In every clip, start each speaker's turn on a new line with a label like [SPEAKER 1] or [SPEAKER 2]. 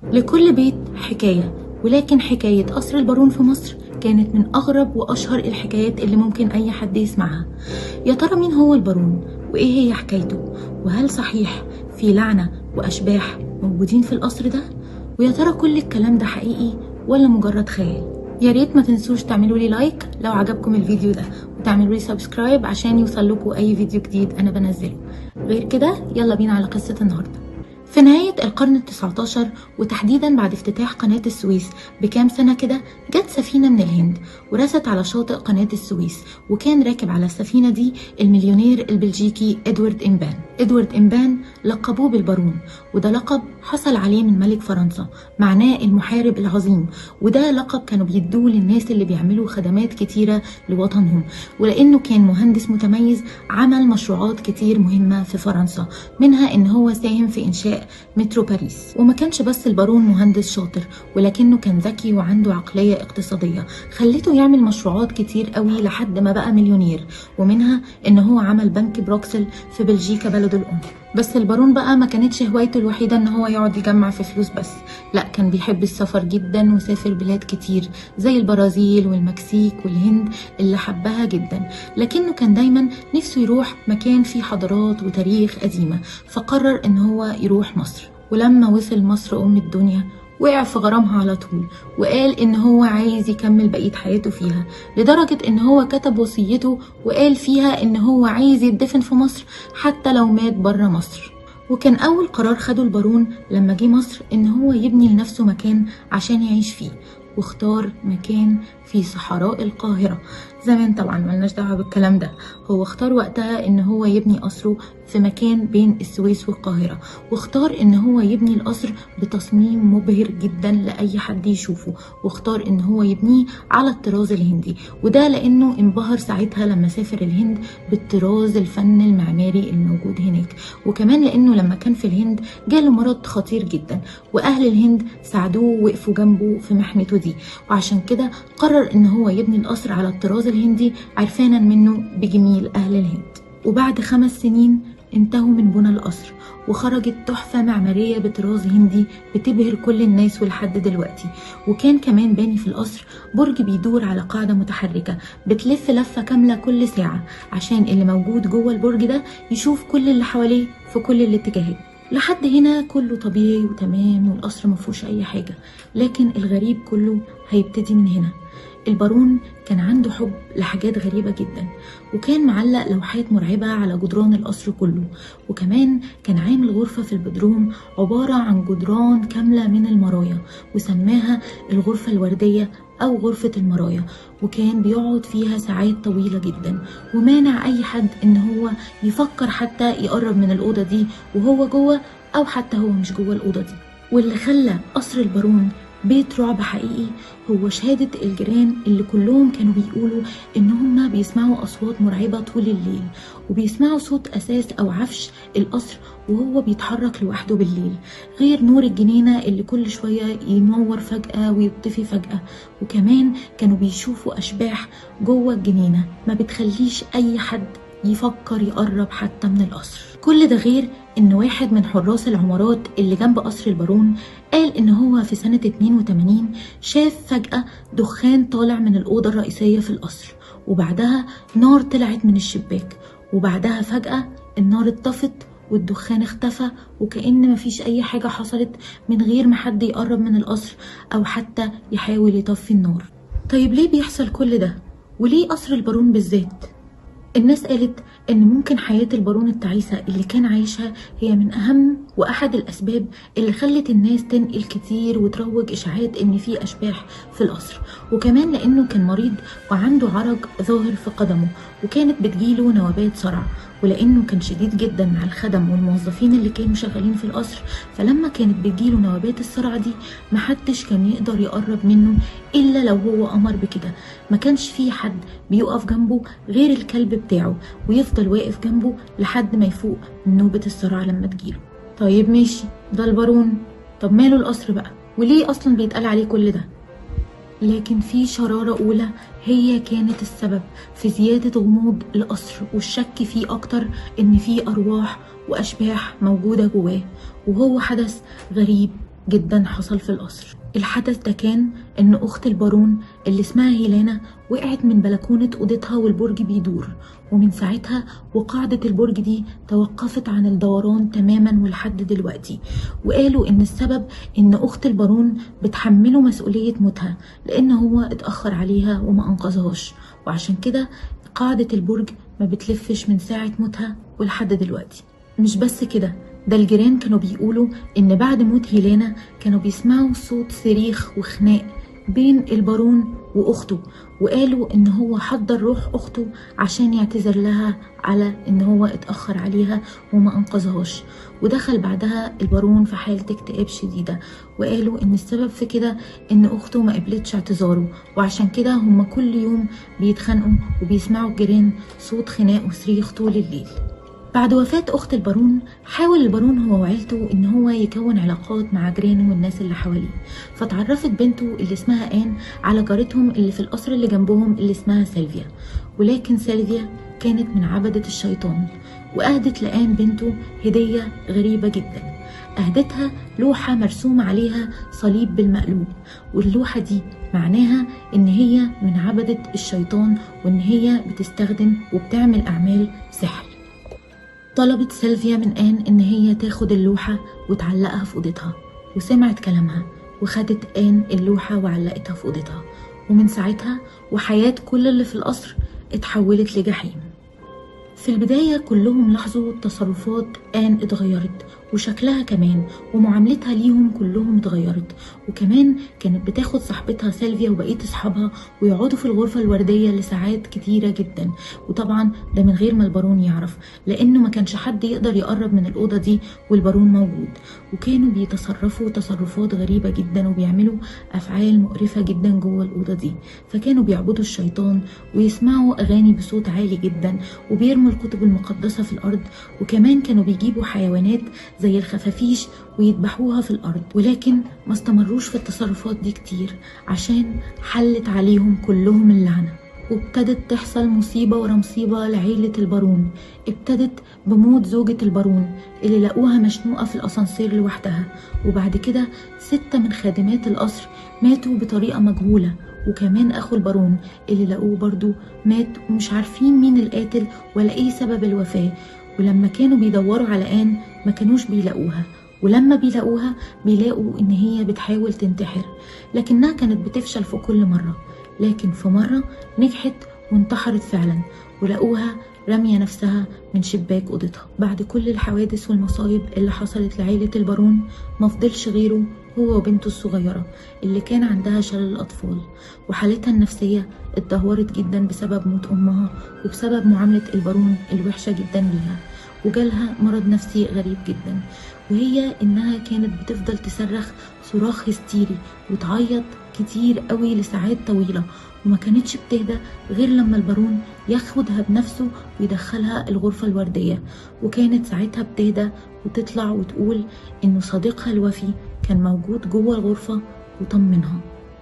[SPEAKER 1] لكل بيت حكاية، ولكن حكاية قصر البارون في مصر كانت من أغرب وأشهر الحكايات اللي ممكن أي حد يسمعها. يا ترى مين هو البارون؟ وإيه هي حكايته؟ وهل صحيح في لعنة وأشباح موجودين في القصر ده؟ ويا ترى كل الكلام ده حقيقي ولا مجرد خيال؟ يا ريت ما تنسوش تعملوا لي لايك لو عجبكم الفيديو ده، وتعملوا لي سبسكرايب عشان يوصلكوا أي فيديو جديد أنا بنزله. غير كده يلا بينا على قصة النهاردة. في نهاية القرن ال19 وتحديدا بعد افتتاح قناة السويس بكام سنة كده، جت سفينة من الهند ورست على شاطئ قناة السويس، وكان راكب على السفينة دي المليونير البلجيكي إدوارد إمبان. إدوارد إمبان لقبوه بالبارون، وده لقب حصل عليه من ملك فرنسا، معناه المحارب العظيم، وده لقب كانوا بيدوه للناس اللي بيعملوا خدمات كتيرة لوطنهم، ولأنه كان مهندس متميز عمل مشروعات كتير مهمة في فرنسا، منها إن هو ساهم في إنشاء مترو باريس. وما كانش بس البارون مهندس شاطر، ولكنه كان ذكي وعنده عقلية اقتصادية خلته يعمل مشروعات كتير قوي لحد ما بقى مليونير، ومنها ان هو عمل بنك بروكسل في بلجيكا بلده الام. بس البارون بقى ما كانتش هوايته الوحيدة ان هو يقعد يجمع في فلوس بس، لا، كان بيحب السفر جدا وسافر بلاد كتير زي البرازيل والمكسيك والهند اللي حبها جدا، لكنه كان دايما نفسه يروح مكان فيه حضارات وتاريخ قديمة، فقرر ان هو يروح مصر. ولما وصل مصر ام الدنيا وقع في غرامها على طول، وقال ان هو عايز يكمل بقية حياته فيها، لدرجة ان هو كتب وصيته وقال فيها ان هو عايز يدفن في مصر حتى لو مات بره مصر. وكان اول قرار خده البارون لما جه مصر ان هو يبني لنفسه مكان عشان يعيش فيه، واختار مكان في صحراء القاهرة. زمان طبعا ملناش دعوة بالكلام ده، هو اختار وقتها ان هو يبني قصره في مكان بين السويس والقاهرة، واختار ان هو يبني القصر بتصميم مبهر جدا لأي حد يشوفه، واختار ان هو يبنيه على الطراز الهندي، وده لانه انبهر ساعتها لما سافر الهند بالطراز الفن المعماري الموجود هناك، وكمان لانه لما كان في الهند جاله مرض خطير جدا، واهل الهند ساعدوه ووقفوا جنبه في محنته دي، وعشان كده قرر ان هو يبني القصر على الطراز الهندي عرفانا منه بجميل اهل الهند. وبعد 5 سنين انتهوا من بنى القصر، وخرجت تحفة معمارية بطراز هندي بتبهر كل الناس ولحد دلوقتي. وكان كمان باني في القصر برج بيدور على قاعدة متحركة بتلف لفة كاملة كل ساعة، عشان اللي موجود جوه البرج ده يشوف كل اللي حواليه في كل الاتجاهات. لحد هنا كله طبيعي وتمام، والقصر مفهوش اي حاجة، لكن الغريب كله هيبتدي من هنا. البارون كان عنده حب لحاجات غريبة جدا، وكان معلق لوحات مرعبة على جدران القصر كله، وكمان كان عامل غرفة في البدروم عبارة عن جدران كاملة من المرايا، وسماها الغرفة الوردية أو غرفة المرايا، وكان بيقعد فيها ساعات طويلة جدا، ومانع أي حد إن هو يفكر حتى يقرب من الأوضة دي وهو جوه، أو حتى هو مش جوه الأوضة دي. واللي خلى قصر البارون بيت رعب حقيقي هو شهادة الجيران اللي كلهم كانوا بيقولوا ان هما بيسمعوا اصوات مرعبة طول الليل، وبيسمعوا صوت اساس او عفش القصر وهو بيتحرك لوحده بالليل، غير نور الجنينة اللي كل شوية ينور فجأة ويطفي فجأة. وكمان كانوا بيشوفوا اشباح جوه الجنينة ما بتخليش اي حد يفكر يقرب حتى من القصر. كل ده غير ان واحد من حراس العمارات اللي جنب قصر البارون قال ان هو في سنة 82 شاف فجأة دخان طالع من الأوضة الرئيسية في القصر، وبعدها نار طلعت من الشباك، وبعدها فجأة النار اتطفت والدخان اختفى، وكأن مفيش اي حاجة حصلت من غير ما حد يقرب من القصر او حتى يحاول يطفي النار. طيب ليه بيحصل كل ده؟ وليه قصر البارون بالذات؟ الناس قالت ان ممكن حياة البارون التعيسة اللي كان عايشها هي من اهم واحد الاسباب اللي خلت الناس تنقل كتير وتروج اشاعات ان في اشباح في القصر، وكمان لانه كان مريض وعنده عرج ظاهر في قدمه، وكانت بتجيله نوبات صرع، ولانه كان شديد جدا مع الخدم والموظفين اللي كانوا شغالين في القصر، فلما كانت بتجيله نوبات الصرع دي محدش كان يقدر يقرب منه الا لو هو امر بكده. ما كانش فيه حد بيقف جنبه غير الكلب بتاعه، ويفضل واقف جنبه لحد ما يفوق من نوبة الصرع لما تجيله. طيب ماشي، ده البارون، طب ماله القصر بقى؟ وليه اصلا بيتقال عليه كل ده؟ لكن في شرارة أولى هي كانت السبب في زيادة غموض القصر والشك فيه أكتر إن في أرواح وأشباح موجودة جواه، وهو حدث غريب جدا حصل في القصر. الحدث ده كان ان اخت البارون اللي اسمها هيلانا وقعت من بلكونة اوضتها والبرج بيدور، ومن ساعتها وقاعدة البرج دي توقفت عن الدوران تماما ولحد دلوقتي. وقالوا ان السبب ان اخت البارون بتحمله مسؤولية موتها لان هو اتأخر عليها وما انقذهاش، وعشان كده قاعدة البرج ما بتلفش من ساعة موتها ولحد دلوقتي. مش بس كده، ده الجيران كانوا بيقولوا ان بعد موت هيلانا كانوا بيسمعوا صوت صريخ وخناق بين البارون واخته، وقالوا ان هو حضر روح اخته عشان يعتذر لها على ان هو اتأخر عليها وما انقذهاش. ودخل بعدها البارون في حالة اكتئاب شديدة، وقالوا ان السبب في كده ان اخته ما قبلتش اعتذاره، وعشان كده هما كل يوم بيتخانقوا وبيسمعوا الجيران صوت خناق وصريخ طول الليل. بعد وفاة أخت البارون حاول البارون هو وعيلته إن هو يكون علاقات مع جيرانه والناس اللي حواليه، فتعرفت بنته اللي اسمها آن على جارتهم اللي في القصر اللي جنبهم اللي اسمها سيلفيا. ولكن سيلفيا كانت من عبدة الشيطان، وأهدت لآن بنته هدية غريبة جدا. أهدتها لوحة مرسوم عليها صليب بالمقلوب، واللوحة دي معناها إن هي من عبدة الشيطان وإن هي بتستخدم وبتعمل أعمال سحر. طلبت سيلفيا من آن إن هي تاخد اللوحة وتعلقها في أوضتها، وسمعت كلامها وخدت آن اللوحة وعلقتها في أوضتها. ومن ساعتها وحياة كل اللي في القصر اتحولت لجحيم. في البداية كلهم لاحظوا تصرفات آن اتغيرت، وشكلها كمان، ومعاملتها ليهم كلهم اتغيرت. وكمان كانت بتاخد صاحبتها سيلفيا وبقية اصحابها ويقعدوا في الغرفة الوردية لساعات كتيرة جدا، وطبعا ده من غير ما البارون يعرف، لانه ما كانش حد يقدر يقرب من الأوضة دي والبارون موجود. وكانوا بيتصرفوا تصرفات غريبة جدا وبيعملوا أفعال مقرفة جدا جوه الأوضة دي. فكانوا بيعبدوا الشيطان ويسمعوا أغاني بصوت عالي جدا وبيرموا الكتب المقدسة في الأرض، وكمان كانوا بيجيبوا حيوانات زي الخفافيش ويذبحوها في الأرض. ولكن ما استمروش في التصرفات دي كتير عشان حلت عليهم كلهم اللعنة، وابتدت تحصل مصيبة ورا مصيبة لعيلة البارون. ابتدت بموت زوجة البارون اللي لقوها مشنوقة في الأسانسير لوحدها، وبعد كده 6 من خادمات القصر ماتوا بطريقة مجهولة، وكمان أخو البارون اللي لقوه برضو مات ومش عارفين مين القاتل ولا ايه سبب الوفاة. ولما كانوا بيدوروا على آن ما كانوش بيلاقوها، ولما بيلاقوها بيلاقوا ان هي بتحاول تنتحر، لكنها كانت بتفشل في كل مرة. لكن في مرة نجحت وانتحرت فعلا، ولقوها رمية نفسها من شباك أوضتها. بعد كل الحوادث والمصايب اللي حصلت لعيلة البارون ما فضلش غيره هو وبنته الصغيرة اللي كان عندها شلل الأطفال، وحالتها النفسية اتدهورت جدا بسبب موت أمها وبسبب معاملة البارون الوحشة جدا ليها، وجالها مرض نفسي غريب جدا، وهي إنها كانت بتفضل تصرخ صراخ هستيري وتعيط كتير قوي لساعات طويلة، وما كانتش بتهدى غير لما البارون ياخدها بنفسه ويدخلها الغرفة الوردية. وكانت ساعتها بتهدى وتطلع وتقول إنه صديقها الوفي كان موجود جوه الغرفة وطمنها.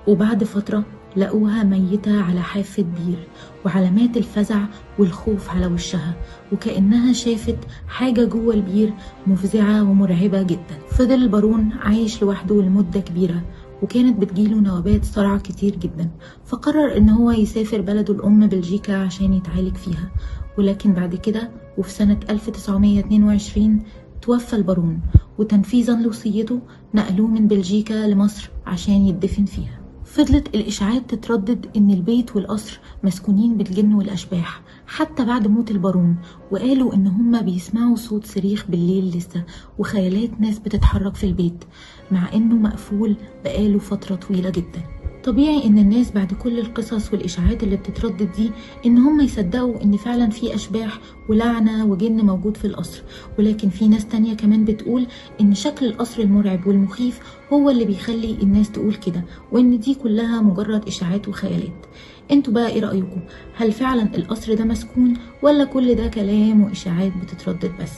[SPEAKER 1] وبعد فترة لقوها ميتة على حافة بير، وعلامات الفزع والخوف على وشها، وكأنها شافت حاجة جوه البير مفزعة ومرعبة جدا. فضل البارون عايش لوحده لمدة كبيرة، وكانت بتجيله نوبات صرع كتير جدا، فقرر ان هو يسافر بلده الأم بلجيكا عشان يتعالج فيها. ولكن بعد كده وفي سنة 1922 توفى البارون، وتنفيذا لوصيته نقلوه من بلجيكا لمصر عشان يدفن فيها. فضلت الإشاعات تتردد إن البيت والقصر مسكونين بالجن والأشباح حتى بعد موت البارون، وقالوا إن هما بيسمعوا صوت صريخ بالليل لسه وخيالات ناس بتتحرك في البيت مع إنه مقفول بقاله فترة طويلة جدا. طبيعي إن الناس بعد كل القصص والإشاعات اللي بتتردد دي إن هم يصدقوا إن فعلا في أشباح ولعنة وجن موجود في القصر، ولكن في ناس تانية كمان بتقول إن شكل القصر المرعب والمخيف هو اللي بيخلي الناس تقول كده، وإن دي كلها مجرد إشاعات وخيالات. انتوا بقى ايه رأيكم؟ هل فعلا القصر ده مسكون ولا كل ده كلام وإشاعات بتتردد بس؟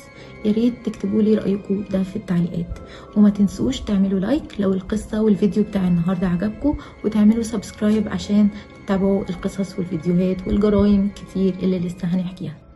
[SPEAKER 1] يا ريت تكتبوا لي رأيكم ده في التعليقات، وما تنسوش تعملوا لايك لو القصة والفيديو بتاع النهاردة عجبكم، وتعملوا سبسكرايب عشان تتابعوا القصص والفيديوهات والجرائم الكتير اللي لسه هنحكيها.